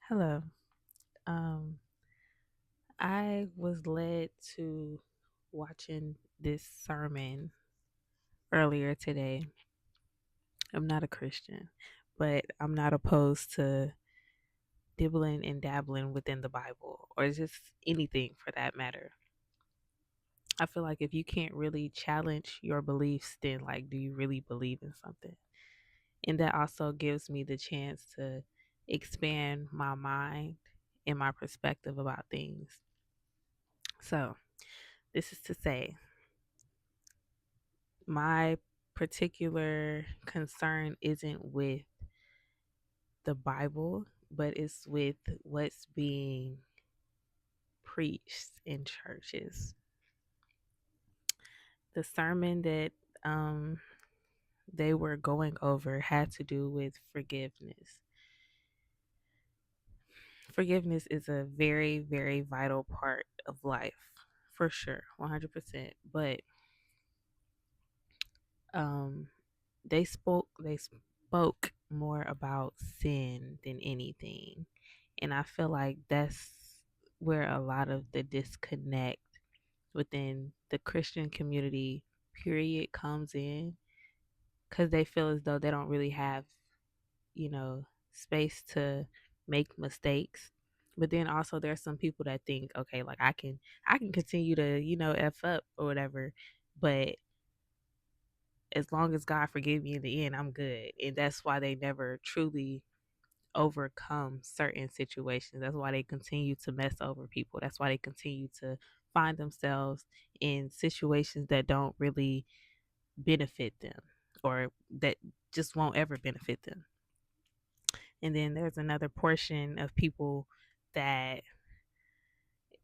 Hello. Um, I was led to watching this sermon earlier today. I'm not a Christian, but I'm not opposed to dibbling and dabbling within the Bible or just anything for that matter. I feel like if you can't really challenge your beliefs, then do you really believe in something? And that also gives me the chance to expand my mind and my perspective about things. So, this is to say, my particular concern isn't with the Bible, but it's with what's being preached in churches. The sermon that um, they were going over had to do with forgiveness. Forgiveness is a very, very vital part of life, for sure, 100%. But um, they spoke more about sin than anything. And I feel like that's where a lot of the disconnect within the Christian community period comes in, cuz they feel as though they don't really have, space to make mistakes. But then also there's some people that think, okay, like I can continue to, F up or whatever, but as long as God forgive me in the end, I'm good. And that's why they never truly overcome certain situations. That's why they continue to mess over people. That's why they continue to find themselves in situations that don't really benefit them or that just won't ever benefit them. And then there's another portion of people that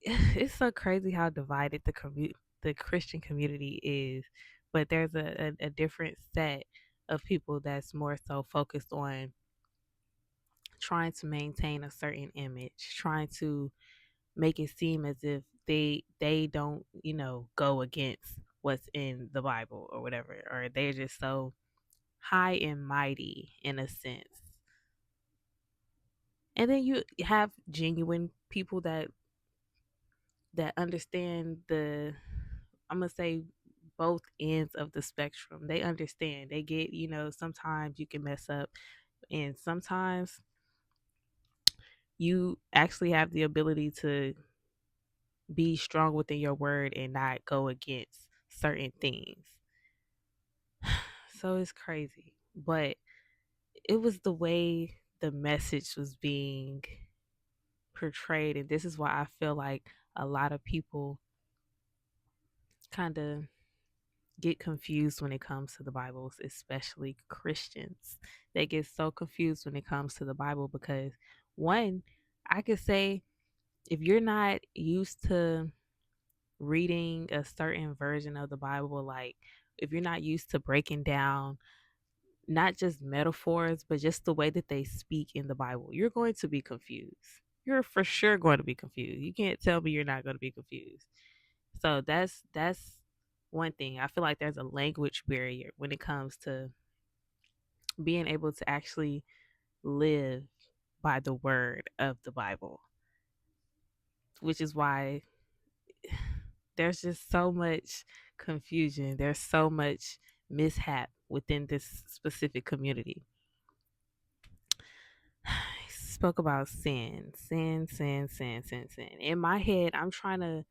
it's so crazy how divided the Christian community is, but there's a different set of people that's more so focused on trying to maintain a certain image, trying to make it seem as if they don't, go against what's in the Bible or whatever, or they're just so high and mighty in a sense. And then you have genuine people that understand the, I'm gonna say, both ends of the spectrum. They understand. They get, sometimes you can mess up, and sometimes you actually have the ability to be strong within your word and not go against certain things. So it's crazy. But it was the way the message was being portrayed. And this is why I feel like a lot of people kind of get confused when it comes to the Bibles, especially Christians. They get so confused when it comes to the Bible because, one, I could say if you're not used to reading a certain version of the Bible, like if you're not used to breaking down not just metaphors, but just the way that they speak in the Bible, you're going to be confused. You're for sure going to be confused. You can't tell me you're not going to be confused. So that's one thing. I feel like there's a language barrier when it comes to being able to actually live by the word of the Bible, which is why there's just so much confusion. There's so much mishap within this specific community. He spoke about sin, sin, sin, sin, sin, sin. In my head, I'm trying to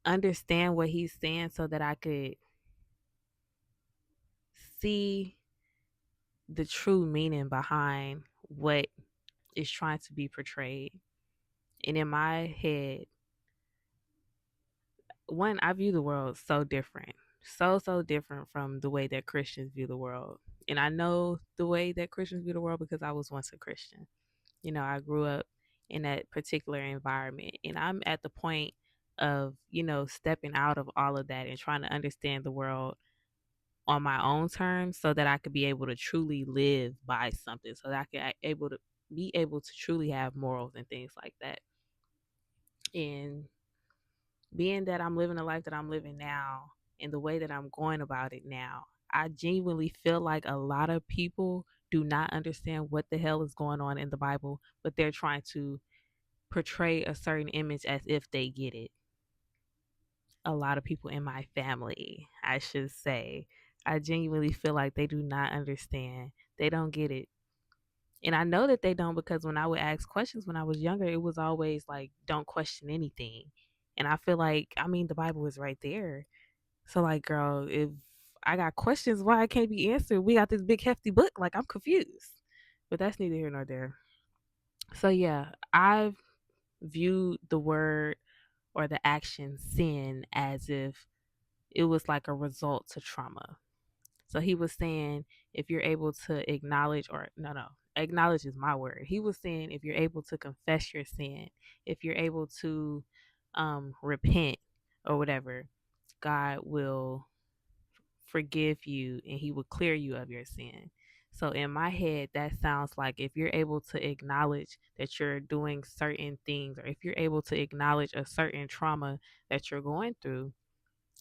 understand what he's saying so that I could see the true meaning behind what is trying to be portrayed. And in my head, one, I view the world so different, so different from the way that Christians view the world. And I know the way that Christians view the world because I was once a Christian. I grew up in that particular environment, and I'm at the point of, stepping out of all of that and trying to understand the world on my own terms so that I could be able to truly live by something, so that I could be able to truly have morals and things like that. And being that I'm living the life that I'm living now and the way that I'm going about it now, I genuinely feel like a lot of people do not understand what the hell is going on in the Bible, but they're trying to portray a certain image as if they get it. A lot of people in my family, I should say, I genuinely feel like they do not understand. They don't get it. And I know that they don't because when I would ask questions when I was younger, it was always like, don't question anything. And I feel like, I mean, the Bible is right there. So, like, girl, if I got questions why I can't be answered, we got this big hefty book. Like, I'm confused. But that's neither here nor there. So, yeah, I've viewed the word or the action sin as if it was like a result to trauma. So he was saying if you're able to acknowledge, or no, acknowledge is my word. He was saying if you're able to confess your sin, if you're able to repent or whatever, God will forgive you and he will clear you of your sin. So in my head, that sounds like if you're able to acknowledge that you're doing certain things, or if you're able to acknowledge a certain trauma that you're going through,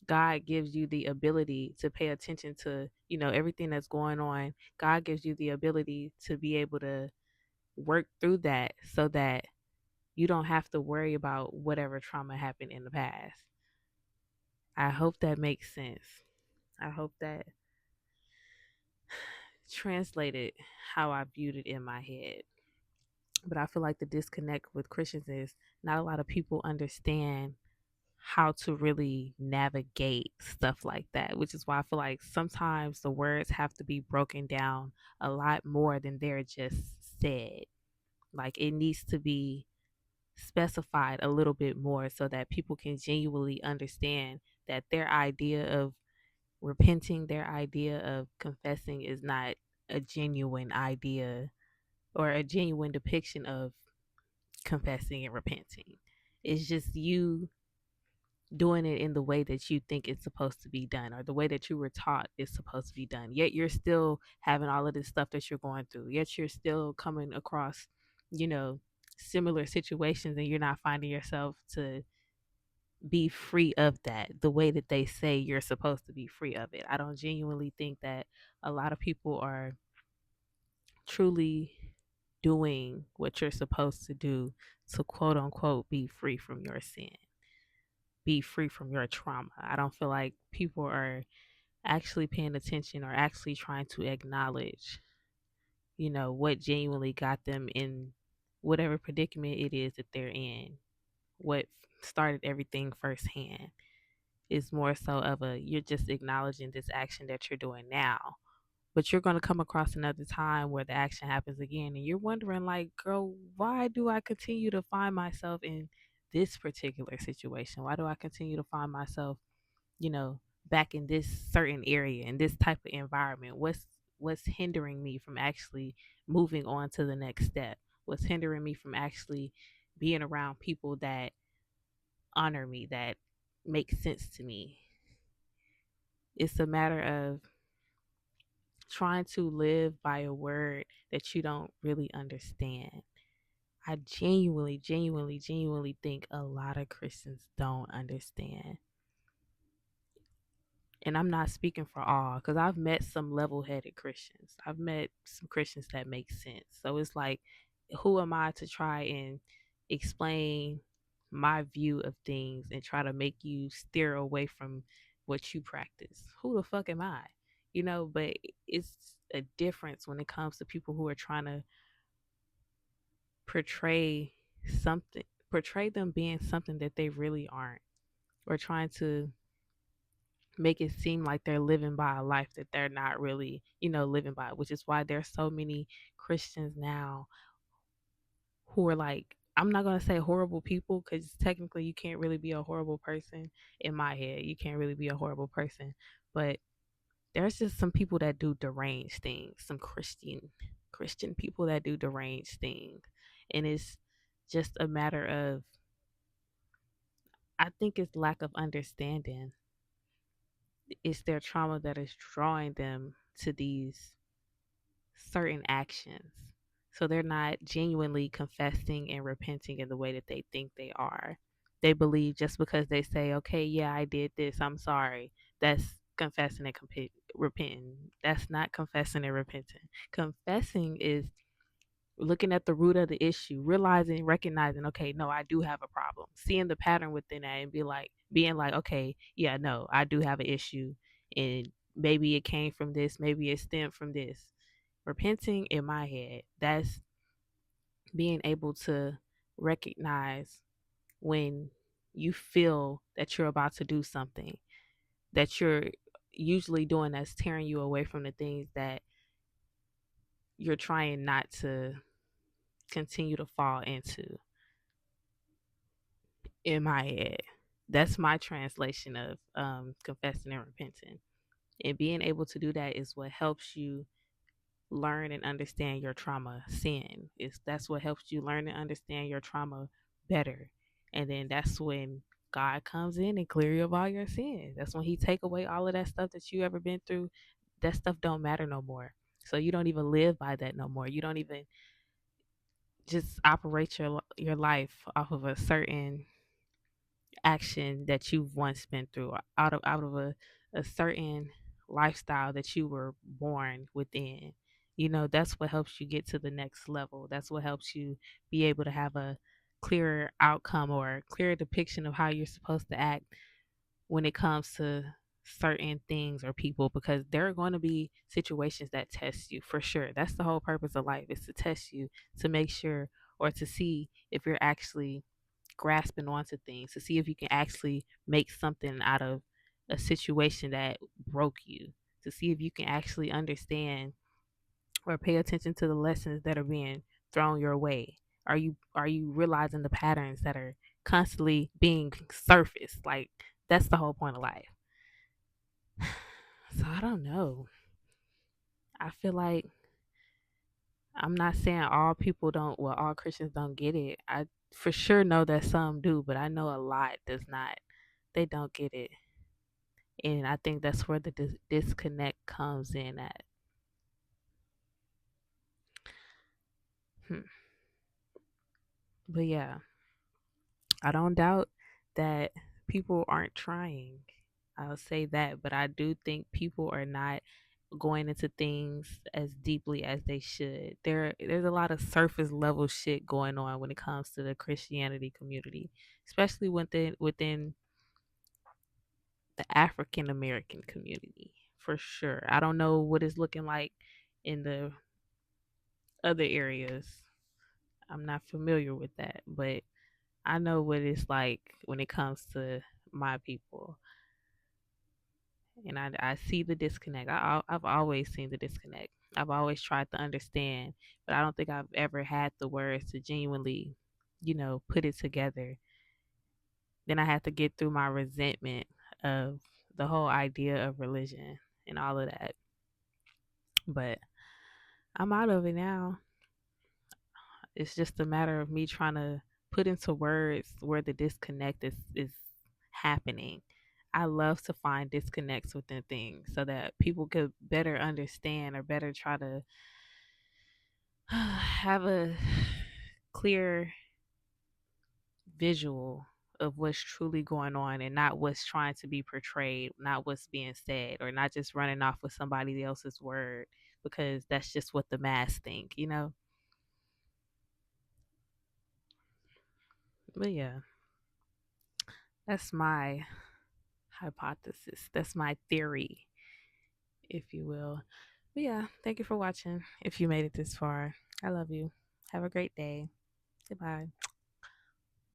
God gives you the ability to pay attention to, everything that's going on. God gives you the ability to be able to work through that so that you don't have to worry about whatever trauma happened in the past. I hope that makes sense. I hope that translated how I viewed it in my head. But I feel like the disconnect with Christians is not a lot of people understand how to really navigate stuff like that, which is why I feel like sometimes the words have to be broken down a lot more than they're just said. Like it needs to be specified a little bit more so that people can genuinely understand that their idea of repenting, their idea of confessing is not a genuine idea or a genuine depiction of confessing and repenting. It's just you doing it in the way that you think it's supposed to be done or the way that you were taught is supposed to be done. Yet you're still having all of this stuff that you're going through. Yet you're still coming across, you know, similar situations and you're not finding yourself to be free of that the way that they say you're supposed to be free of it. I don't genuinely think that a lot of people are truly doing what you're supposed to do to quote unquote be free from your sin, be free from your trauma. I don't feel like people are actually paying attention or actually trying to acknowledge, what genuinely got them in whatever predicament it is that they're in, what started everything firsthand. Is more so of a you're just acknowledging this action that you're doing now. But you're going to come across another time where the action happens again and you're wondering like, girl, why do I continue to find myself in this particular situation? Why do I continue to find myself, you know, back in this certain area in this type of environment? What's hindering me from actually moving on to the next step? What's hindering me from actually being around people that honor me, that make sense to me? It's a matter of trying to live by a word that you don't really understand. I genuinely think a lot of Christians don't understand. And I'm not speaking for all because I've met some level headed Christians. I've met some Christians that make sense. So it's like, who am I to try and explain my view of things and try to make you steer away from what you practice? Who the fuck am I? But it's a difference when it comes to people who are trying to portray something, portray them being something that they really aren't, or trying to make it seem like they're living by a life that they're not really, living by, which is why there's so many Christians now who are like, I'm not going to say horrible people because technically you can't really be a horrible person in my head. You can't really be a horrible person. But there's just some people that do deranged things, some Christian people that do deranged things. And it's just a matter of, I think it's lack of understanding. It's their trauma that is drawing them to these certain actions. So they're not genuinely confessing and repenting in the way that they think they are. They believe just because they say, okay, yeah, I did this, I'm sorry, that's confessing and repenting. That's not confessing and repenting. Confessing is looking at the root of the issue, realizing, recognizing, okay, no, I do have a problem, seeing the pattern within that, and being like, okay, yeah, no, I do have an issue, and maybe it came from this, maybe it stemmed from this. Repenting in my head, that's being able to recognize when you feel that you're about to do something that you're usually doing that's tearing you away from the things that you're trying not to continue to fall into. In my head, that's my translation of confessing and repenting, and being able to do that is what helps you learn and understand your trauma. Sin is That's what helps you learn and understand your trauma better, and then that's when God comes in and clear you of all your sins. That's when he take away all of that stuff that you ever been through. That stuff don't matter no more, so you don't even live by that no more. You don't even just operate your life off of a certain action that you've once been through, out of a certain lifestyle that you were born within. That's what helps you get to the next level. That's what helps you be able to have a clearer outcome or a clearer depiction of how you're supposed to act when it comes to certain things or people, because there are going to be situations that test you for sure. That's the whole purpose of life, is to test you, to make sure, or to see if you're actually grasping onto things, to see if you can actually make something out of a situation that broke you, to see if you can actually understand or pay attention to the lessons that are being thrown your way. Are you realizing the patterns that are constantly being surfaced? Like, that's the whole point of life. So I don't know. I feel like, I'm not saying all Christians don't get it. I for sure know that some do, but I know a lot does not. They don't get it. And I think that's where the disconnect comes in at. Hmm. But yeah, I don't doubt that people aren't trying. I'll say that, but I do think people are not going into things as deeply as they should. There's a lot of surface level shit going on when it comes to the Christianity community, especially within the African American community, for sure. I don't know what it's looking like in the other areas. I'm not familiar with that, but I know what it's like when it comes to my people, and I see the disconnect. I've always seen the disconnect. I've always tried to understand, but I don't think I've ever had the words to genuinely, put it together. Then I had to get through my resentment of the whole idea of religion and all of that. But I'm out of it now. It's just a matter of me trying to put into words where the disconnect is happening. I love to find disconnects within things so that people could better understand or better try to have a clear visual of what's truly going on and not what's trying to be portrayed, not what's being said, or not just running off with somebody else's word because that's just what the mass think. But yeah, that's my hypothesis. That's my theory, if you will. But yeah, thank you for watching. If you made it this far, I love you. Have a great day. Goodbye.